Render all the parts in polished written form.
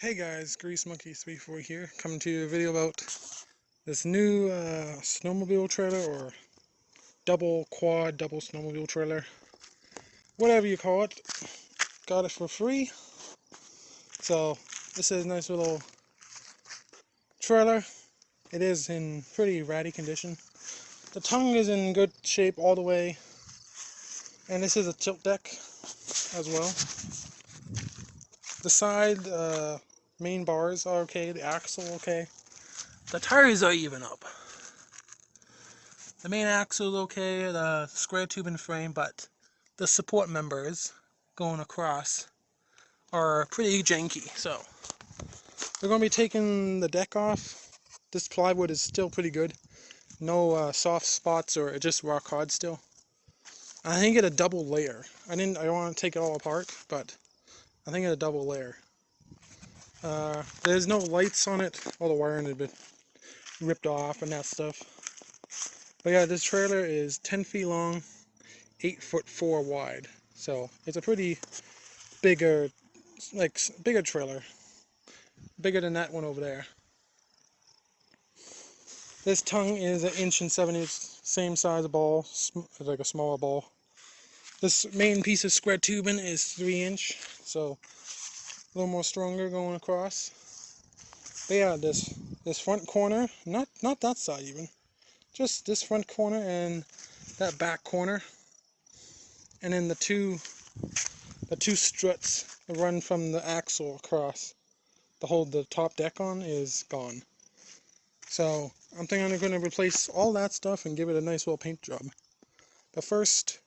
Hey guys, Grease Monkey 34 here, coming to you a video about this new snowmobile trailer, or double snowmobile trailer, whatever you call it. Got it for free. So this is a nice little trailer. It is in pretty ratty condition. The tongue is in good shape all the way, and this is a tilt deck as well. The side main bars are okay, the axle okay. The tires are even up. The main axle is okay, the square tubing frame, but the support members going across are pretty janky. So we're going to be taking the deck off. This plywood is still pretty good. No soft spots, or just rock hard still. I think it a double layer. I don't want to take it all apart, but I think it's a double layer. There's no lights on it. All the wiring had been ripped off and that stuff. But yeah, this trailer is 10 feet long, 8'4" wide. So it's a pretty bigger trailer. Bigger than that one over there. This tongue is 1 inch and 7/8, same size ball, like a smaller ball. This main piece of square tubing is 3 inch, so a little more stronger going across. But yeah, this front corner, not that side even, just this front corner and that back corner, and then the two struts that run from the axle across to hold the top deck on is gone. So I'm thinking I'm going to replace all that stuff and give it a nice little paint job. But first,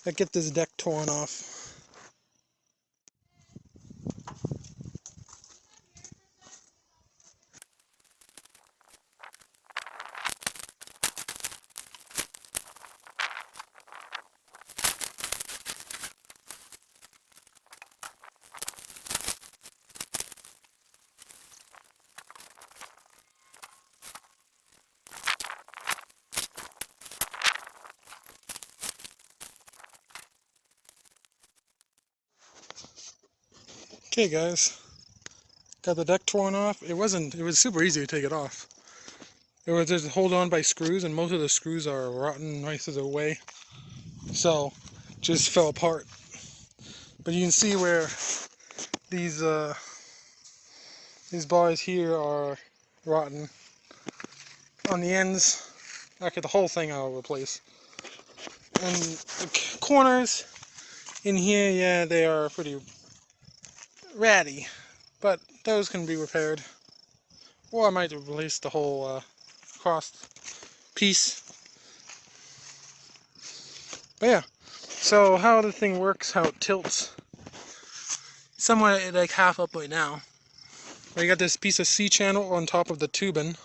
I get this deck torn off. Okay guys, got the deck torn off. It was super easy to take it off. It was just hold on by screws, and most of the screws are rotten pieces away. So just fell apart. But you can see where these bars here are rotten. On the ends, actually the whole thing I'll replace. And the corners in here, yeah, they are pretty ratty, but those can be repaired. Or I might replace the whole cross piece. But yeah, so how the thing works, how it tilts, somewhat like half up right now. You got this piece of C-channel on top of the tubing,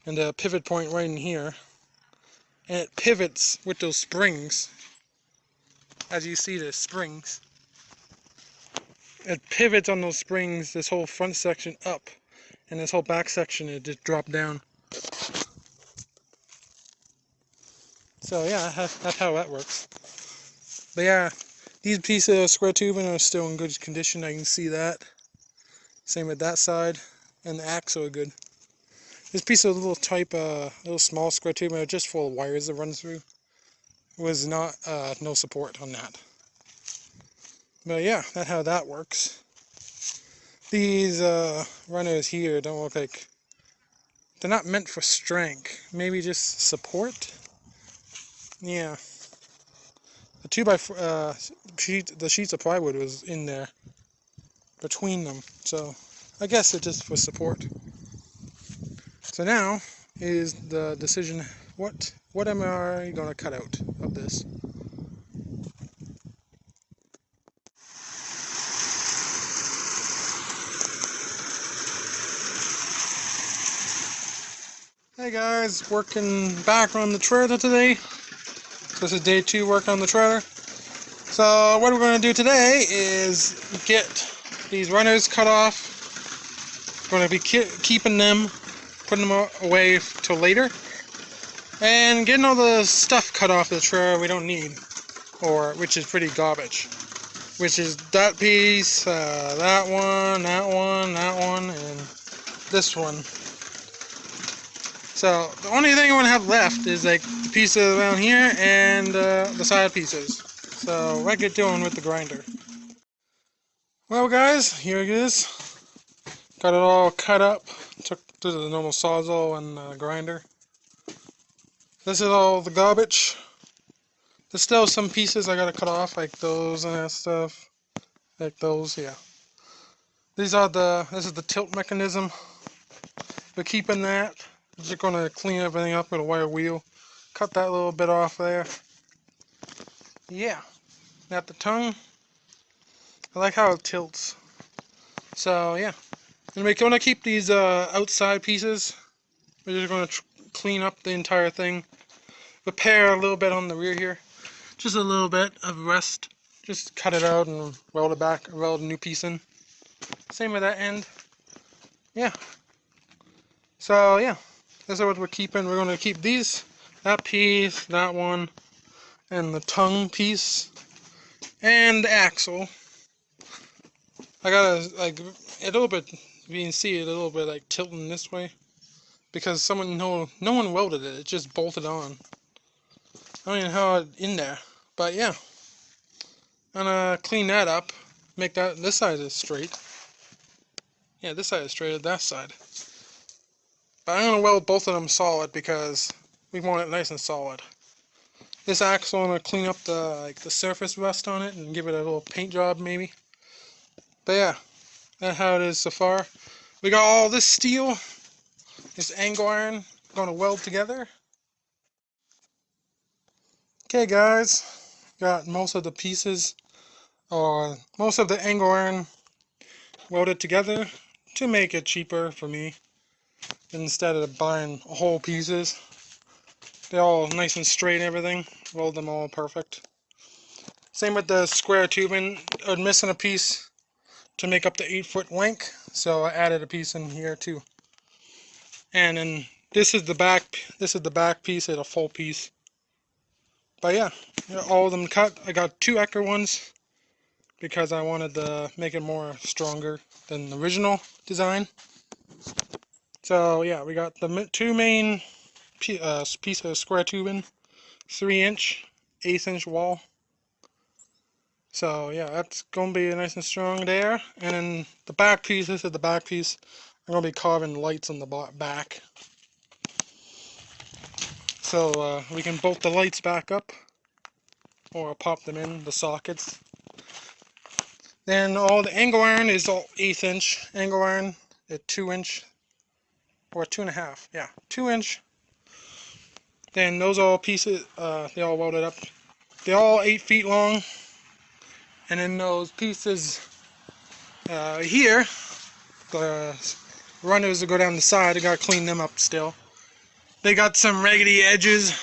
and a pivot point right in here, and it pivots with those springs. As you see, the springs, it pivots on those springs, this whole front section up, and this whole back section it just dropped down. So yeah, that's how that works. But yeah, these pieces of square tubing are still in good condition. I can see that. Same with that side, and the axle are good. This piece of little small square tubing, just full of wires that run through, was not no support on that. But yeah, that's how that works. These runners here don't look like, they're not meant for strength. Maybe just support. Yeah. The sheets of plywood was in there between them, so I guess it's just for support. So now is the decision, what am I going to cut out of this? Hey guys, working back on the trailer today. So this is day 2 working on the trailer. So what we're going to do today is get these runners cut off. We're going to be keeping them, putting them away till later, and getting all the stuff cut off the trailer we don't need, or which is pretty garbage. which is that piece, that one, and this one. So the only thing I'm gonna have left is like the pieces around here and the side pieces. So let's get doing with the grinder. Well guys, here it is. Got it all cut up. Took to the normal sawzall and grinder. This is all the garbage. There's still some pieces I gotta cut off, like those and that stuff. Like those, yeah. This is the tilt mechanism. We're keeping that. Just gonna clean everything up with a wire wheel. Cut that little bit off there. Yeah. Got the tongue. I like how it tilts. So yeah. And we're gonna keep these outside pieces. We're just gonna clean up the entire thing. Repair a little bit on the rear here. Just a little bit of rust. Just cut it out and weld it back, weld a new piece in. Same with that end. Yeah. So yeah, this is what we're keeping. We're gonna keep these, that piece, that one, and the tongue piece, and the axle. I gotta like a little bit. You can see it a little bit like tilting this way because no one welded it. It just bolted on. I don't even know how it in there, but yeah. I'm gonna clean that up. Make this side is straight. Yeah, this side is straight. That side. But I'm gonna weld both of them solid because we want it nice and solid. This axle, I'm gonna clean up the surface rust on it and give it a little paint job maybe. But yeah, that's how it is so far. We got all this steel, this angle iron, gonna weld together. Okay guys, got most of the pieces, or most of the angle iron welded together to make it cheaper for me instead of buying whole pieces. They're all nice and straight and everything. Weld them all perfect. Same with the square tubing. I was missing a piece to make up the 8-foot length, so I added a piece in here too. And then this is the back. This is the back piece. It's a full piece. But yeah, all of them cut. I got 2 Ecker ones because I wanted to make it more stronger than the original design. So yeah, we got the 2 main piece of square tubing, 3-inch, 1/8-inch wall. So yeah, that's gonna be nice and strong there. And then the back piece, this is the back piece. I'm gonna be carving lights on the back, so we can bolt the lights back up or pop them in the sockets. Then all the angle iron is all 1/8-inch angle iron, at 2-inch or 2.5. Yeah, 2-inch. Then those all pieces, they all welded up. They're all 8 feet long. And then those pieces here, the runners that go down the side, I gotta clean them up still. They got some raggedy edges,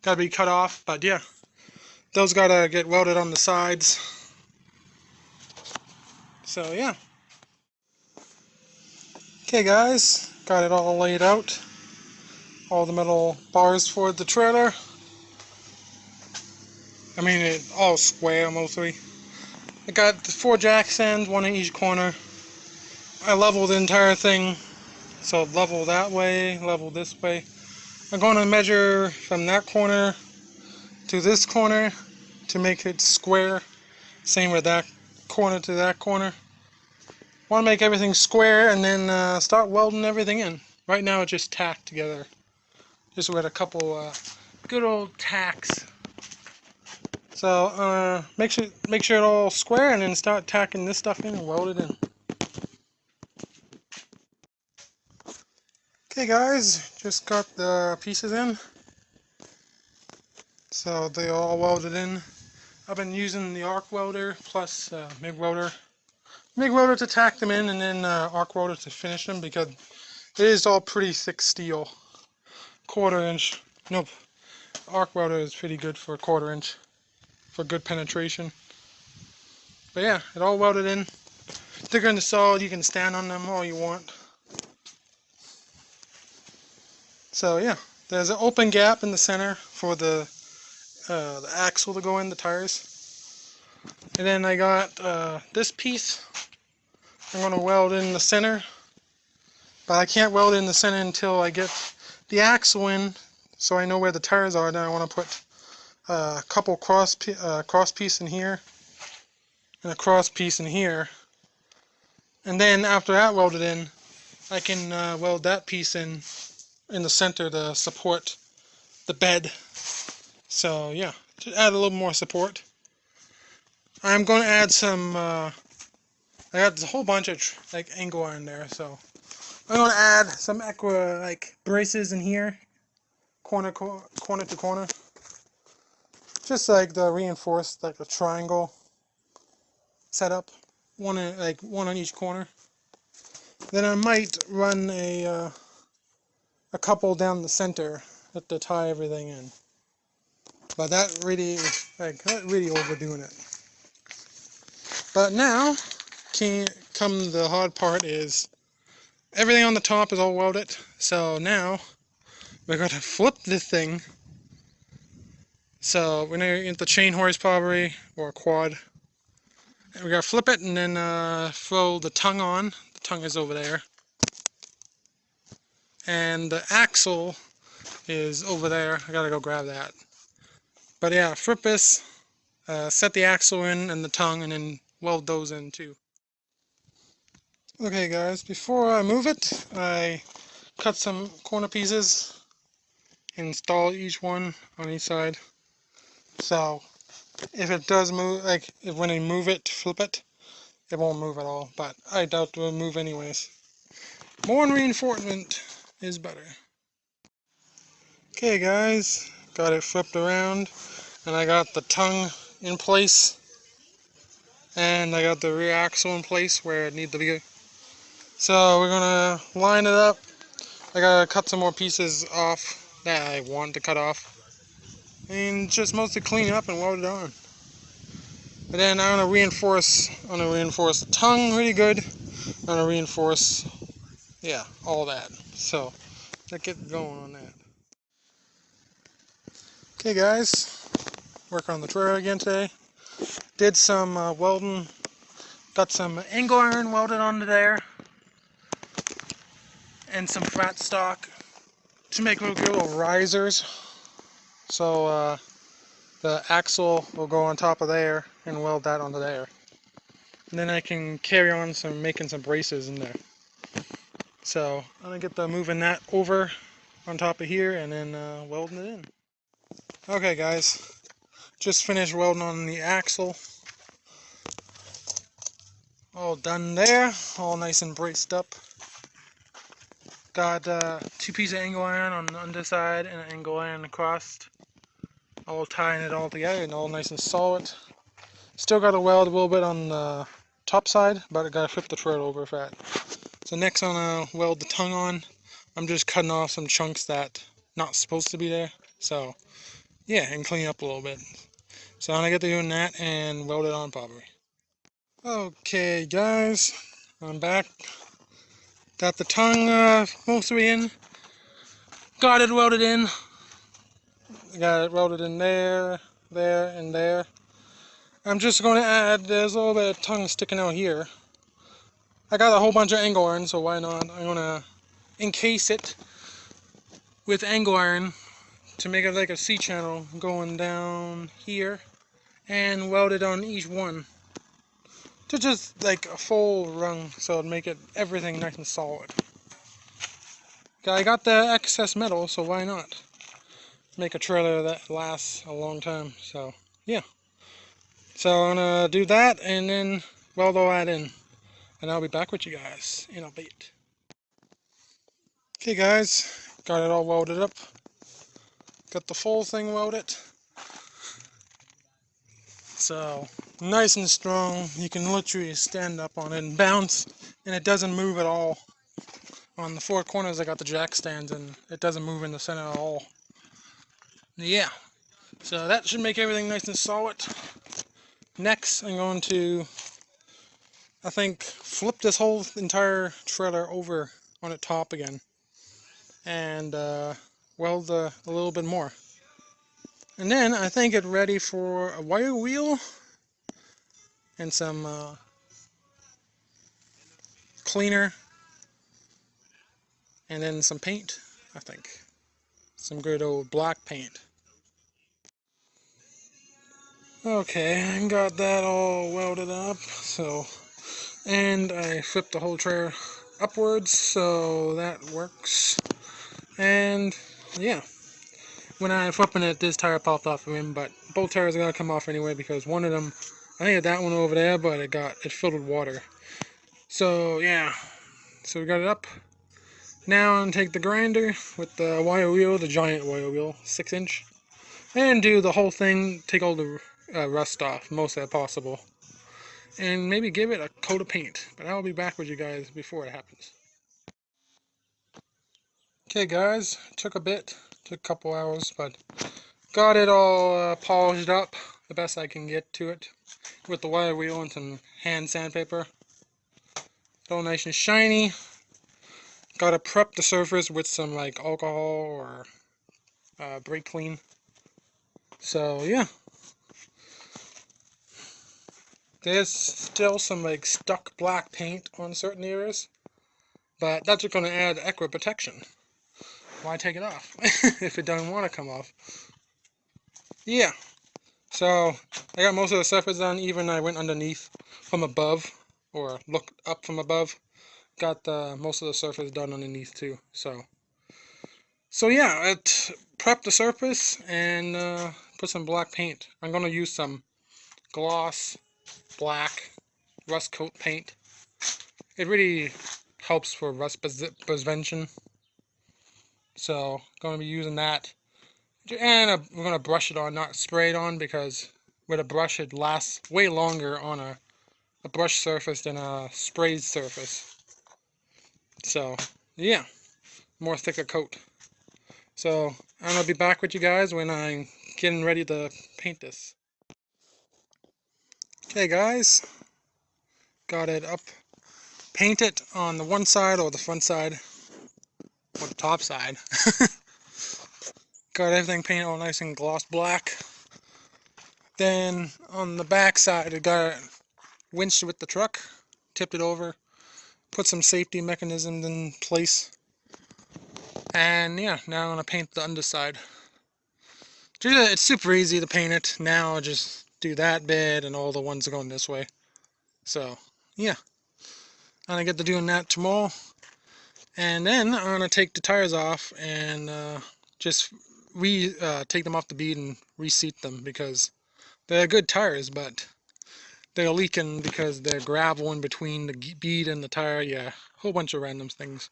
gotta be cut off, but yeah, those gotta get welded on the sides. So yeah. Okay guys, got it all laid out. All the metal bars for the trailer. I mean, it all square mostly. I got the 4 jack stands, 1 in each corner. I leveled the entire thing, so level that way, level this way. I'm going to measure from that corner to this corner to make it square. Same with that corner to that corner. Want to make everything square and then start welding everything in. Right now it's just tacked together. Just with a couple good old tacks. So make sure it all square and then start tacking this stuff in and weld it in. Okay guys, just got the pieces in. So they all welded in. I've been using the arc welder plus MIG welder. MIG welder to tack them in and then arc welder to finish them because it is all pretty thick steel. 1/4 inch. Nope. Arc welder is pretty good for 1/4 inch for good penetration. But yeah, it all welded in. Thicker than solid, you can stand on them all you want. So yeah, there's an open gap in the center for the axle to go in, the tires. And then I got this piece. I'm going to weld in the center, but I can't weld in the center until I get the axle in, so I know where the tires are. Then I want to put a couple cross piece in here and a cross piece in here, and then after that welded in, I can weld that piece in the center to support the bed. So yeah, to add a little more support. I'm going to add some. I got a whole bunch of like angle iron there, so I'm going to add some extra like braces in here, corner to corner, just like the reinforced like a triangle setup, one on each corner. Then I might run a couple down the center to tie everything in. But that really overdoing it. But now, come the hard part is everything on the top is all welded. So now we're gonna flip this thing. So we're gonna get the chain horsepower or quad. And we gotta flip it and then throw the tongue on. The tongue is over there. And the axle is over there. I gotta go grab that. But yeah, flip this, set the axle in and the tongue, and then weld those in too. Okay guys, before I move it, I cut some corner pieces, install each one on each side. So if it does move, like if when I move it, flip it, it won't move at all. But I doubt it will move anyways. More reinforcement is better. Okay guys, got it flipped around, and I got the tongue in place, and I got the rear axle in place where it needs to be. So we're gonna line it up. I gotta cut some more pieces off that I want to cut off, and just mostly clean it up and weld it on. And then I'm gonna reinforce the tongue really good. I'm gonna reinforce, yeah, all that. So let's get going on that. Okay guys, work on the trailer again today. Did some welding, got some angle iron welded onto there, and some flat stock to make little risers. So the axle will go on top of there and weld that onto there. And then I can carry on making some braces in there. So I'm gonna get moving that over on top of here and then welding it in. Okay guys, just finished welding on the axle. All done there, all nice and braced up. Got 2 pieces of angle iron on the underside and an angle iron across. All tying it all together and all nice and solid. Still got to weld a little bit on the top side, but I got to flip the thread over for that. So next I'm going to weld the tongue on. I'm just cutting off some chunks that not supposed to be there. So yeah, and clean up a little bit. So I'm going to get to doing that and weld it on properly. Okay guys, I'm back. Got the tongue mostly in. Got it welded in. Got it welded in there, there, and there. I'm just going to add, there's a little bit of tongue sticking out here. I got a whole bunch of angle iron, so why not? I'm going to encase it with angle iron to make it like a C-channel going down here, and weld it on each one to just like a full rung, so it'd make everything nice and solid. I got the excess metal, so why not? Make a trailer that lasts a long time, so yeah. So I'm gonna do that and then weld all that in, and I'll be back with you guys in a bit. Okay guys, got it all welded up. Got the full thing welded. So nice and strong. You can literally stand up on it and bounce, and it doesn't move at all. On the 4 corners I got the jack stands, and it doesn't move in the center at all. Yeah, so that should make everything nice and solid. Next I'm going to, I think, flip this whole entire trailer over on the top again and weld a little bit more. And then I think it's ready for a wire wheel and some cleaner, and then some paint, I think. Some good old black paint. Okay, I got that all welded up, so, and I flipped the whole trailer upwards, so that works. And yeah, when I flipping it, this tire popped off the rim, but both tires are gonna come off anyway because one of them, I think that one over there, but it filled with water. So yeah, so we got it up. Now I'm gonna take the grinder with the wire wheel, the giant wire wheel, 6-inch, and do the whole thing. Take all the rust off, most of it possible, and maybe give it a coat of paint. But I'll be back with you guys before it happens. Okay, guys, took a couple hours, but got it all polished up the best I can get to it with the wire wheel and some hand sandpaper. It's all nice and shiny. Gotta prep the surface with some like alcohol or brake clean. So yeah, there's still some like stuck black paint on certain areas, but that's just gonna add extra protection. Why take it off if it doesn't want to come off? Yeah. So I got most of the surface done. Even I went underneath from above, or looked up from above. Got most of the surface done underneath too. So yeah, it prepped the surface and put some black paint. I'm gonna use some gloss black rust coat paint. It really helps for rust prevention. So gonna be using that, and we're gonna brush it on, not spray it on, because with a brush it lasts way longer on a brush surface than a sprayed surface. So yeah, more thicker coat. So I'm gonna be back with you guys when I'm getting ready to paint this. Okay guys, got it up. Paint it on the one side or the front side or the top side. Got everything painted all nice and gloss black. Then on the back side I got it winched with the truck, tipped it over, put some safety mechanisms in place. And yeah, now I'm gonna paint the underside. It's super easy to paint it. Now I'll just do that bit and all the ones going this way. So yeah, I'm gonna get to doing that tomorrow. And then I'm gonna take the tires off and just take them off the bead and reseat them, because they're good tires, but they're leaking because there's gravel in between the bead and the tire. Yeah, a whole bunch of random things.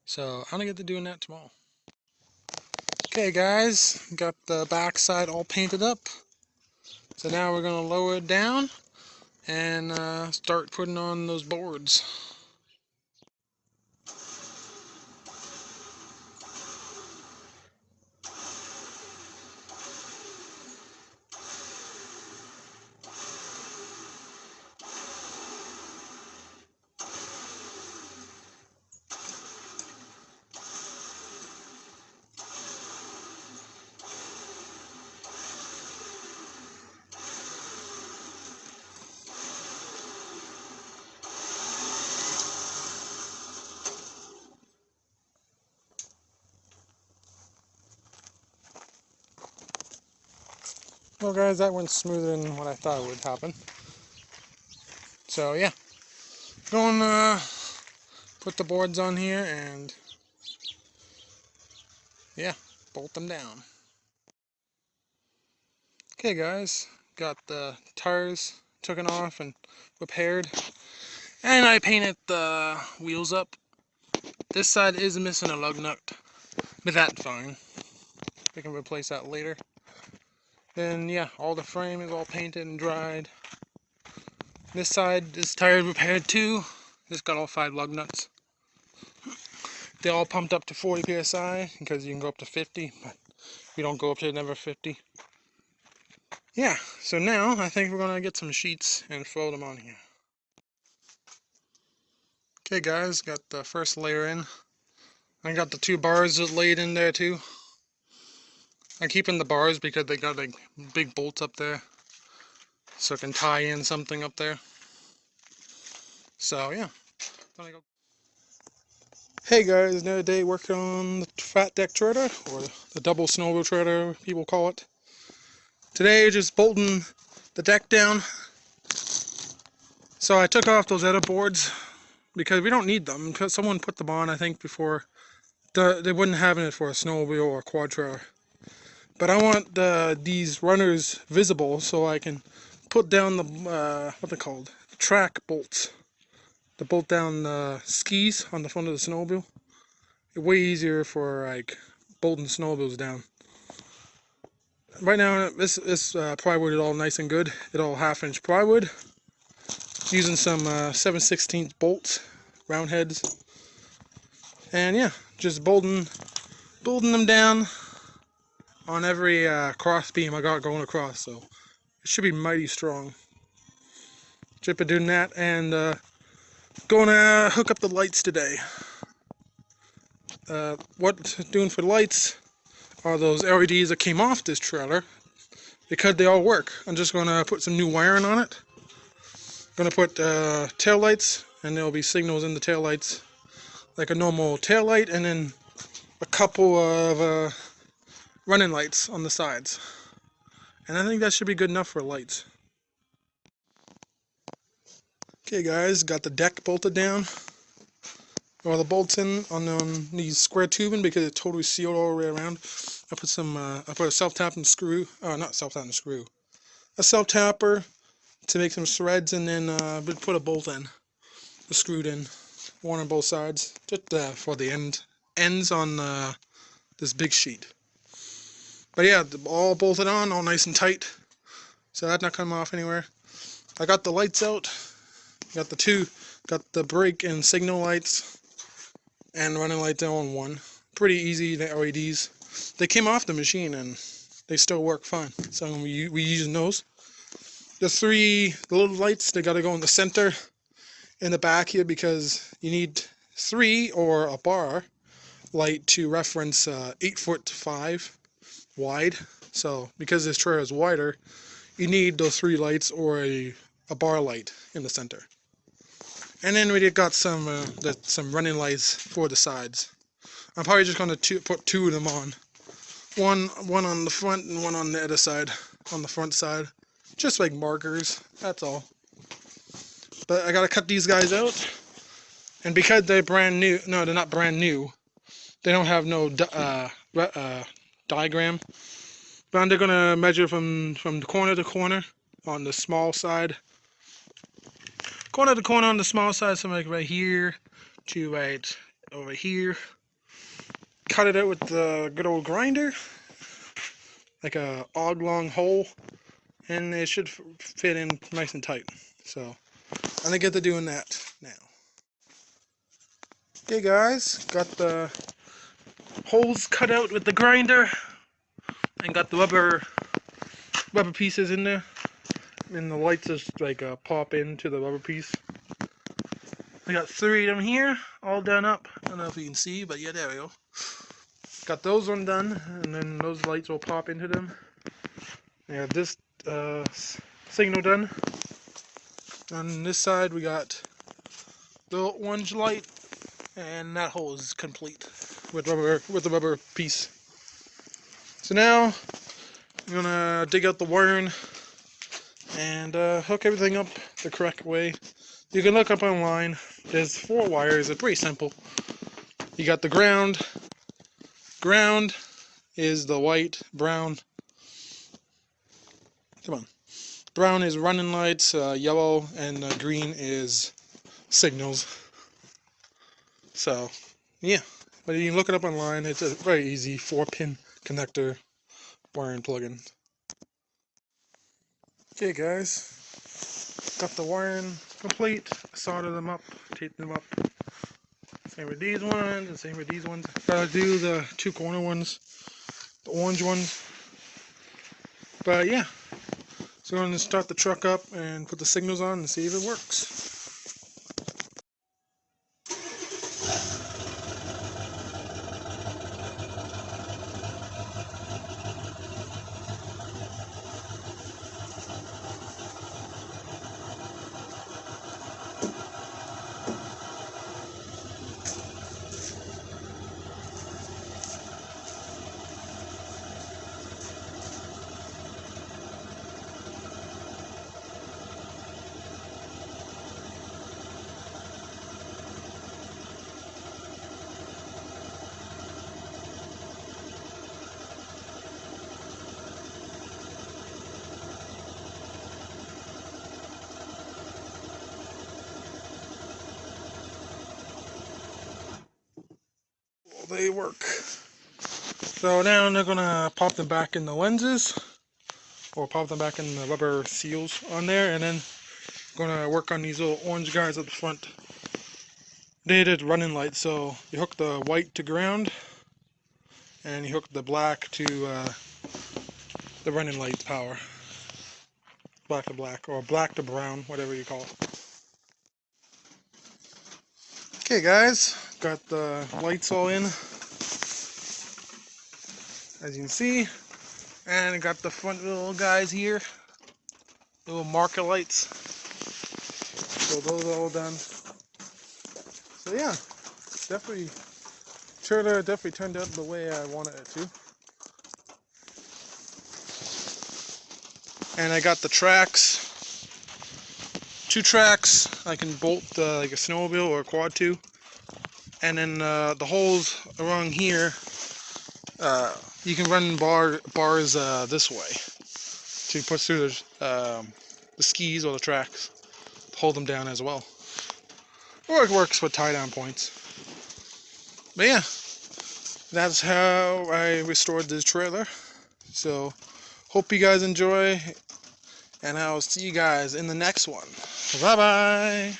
So I'm gonna get to doing that tomorrow. Okay guys, got the back side all painted up. So now we're gonna lower it down and start putting on those boards. Well guys, that went smoother than what I thought would happen. So yeah, going to put the boards on here and yeah, bolt them down. Okay guys, got the tires taken off and repaired, and I painted the wheels up. This side is missing a lug nut, but that's fine. We can replace that later. Then yeah, all the frame is all painted and dried. This side, this tire repaired too. It's got all 5 lug nuts. They're all pumped up to 40 psi because you can go up to 50, but we don't go up to never 50. Yeah, so now I think we're gonna get some sheets and throw them on here. Okay guys, got the first layer in. I got the 2 bars laid in there too. I'm keeping the bars because they got like big bolts up there. so I can tie in something up there. So yeah. Hey guys, another day working on the fat deck trailer, or the double snowmobile trailer people call it. Today just bolting the deck down. So I took off those other boards because we don't need them. Because someone put them on, I think, before. They wouldn't have it for a snowmobile or a quad trailer. But I want these runners visible so I can put down the, what they're called, track bolts. To bolt down the skis on the front of the snowmobile. It's way easier for like bolting snowmobiles down. Right now, this plywood is all nice and good. It's all 1/2-inch plywood. Using some 7/16 bolts, round heads. And yeah, just bolting them down on every cross beam I got going across. So it should be mighty strong. Just been doing that, and gonna hook up the lights today. What doing for the lights are those LEDs that came off this trailer, because they all work. I'm just gonna put some new wiring on it. Gonna put tail lights, and there'll be signals in the tail lights like a normal tail light, and then a couple of running lights on the sides. And I think that should be good enough for lights. Okay guys, got the deck bolted down. All the bolts in on these square tubing because it's totally sealed all the way around. I put a self-tapping screw, not self-tapping screw, a self-tapper to make some threads, and then put a bolt in, screwed in, one on both sides, just for the ends on this big sheet. But yeah, all bolted on, all nice and tight, so that's not coming off anywhere. I got the lights out, got the brake and signal lights, and running lights on one. Pretty easy, the LEDs. They came off the machine and they still work fine, so we using those. The little lights, they gotta go in the center in the back here because you need 3 or a bar light to reference 8'5" wide. So because this trailer is wider, you need those 3 lights or a bar light in the center. And then we got some running lights for the sides. I'm probably just gonna put 2 of them on. One on the front and one on the other side, on the front side. Just like markers, that's all. But I gotta cut these guys out. And because they're brand new, no, they're not brand new. They don't have no diagram. But I'm gonna measure from the corner to corner on the small side. Corner to corner on the small side, so like right here to right over here. Cut it out with the good old grinder, like a oblong hole, and it should fit in nice and tight. So I'm gonna get to doing that now. Okay guys, got the holes cut out with the grinder, and got the rubber pieces in there. And the lights just like pop into the rubber piece. I got 3 of them here, all done up. I don't know if you can see, but yeah, there we go. Got those one done, and then those lights will pop into them. I got this signal done. On this side, we got the orange light, and that hole is complete with the rubber piece. So now I'm gonna dig out the wiring and hook everything up the correct way. You can look up online. There's 4 wires. It's pretty simple. You got the ground. Ground is the white, brown. Come on. Brown is running lights, yellow and green is signals. So, yeah. But you can look it up online. It's a very easy 4-pin connector wiring plug-in. Okay guys, got the wiring complete, soldered them up, taped them up. Same with these ones, and same with these ones. Gotta do the 2 corner ones, the orange ones. But yeah, so I'm gonna start the truck up and put the signals on and see if it works. they work. So now they're gonna pop them back in the lenses, or pop them back in the rubber seals on there, and then gonna work on these little orange guys up the front. They did running lights, so you hook the white to ground, and you hook the black to the running lights power. Black to black, or black to brown, whatever you call it. Okay guys, got the lights all in, as you can see, and I got the front little guys here, little marker lights, so those are all done. So yeah, definitely turned out the way I wanted it to. And I got the tracks, 2 tracks I can bolt like a snowmobile or a quad to, and then the holes along here, you can run bars this way to push through the skis or the tracks, hold them down as well. Or it works with tie down points. But yeah, that's how I restored this trailer. So hope you guys enjoy, and I'll see you guys in the next one. Bye bye.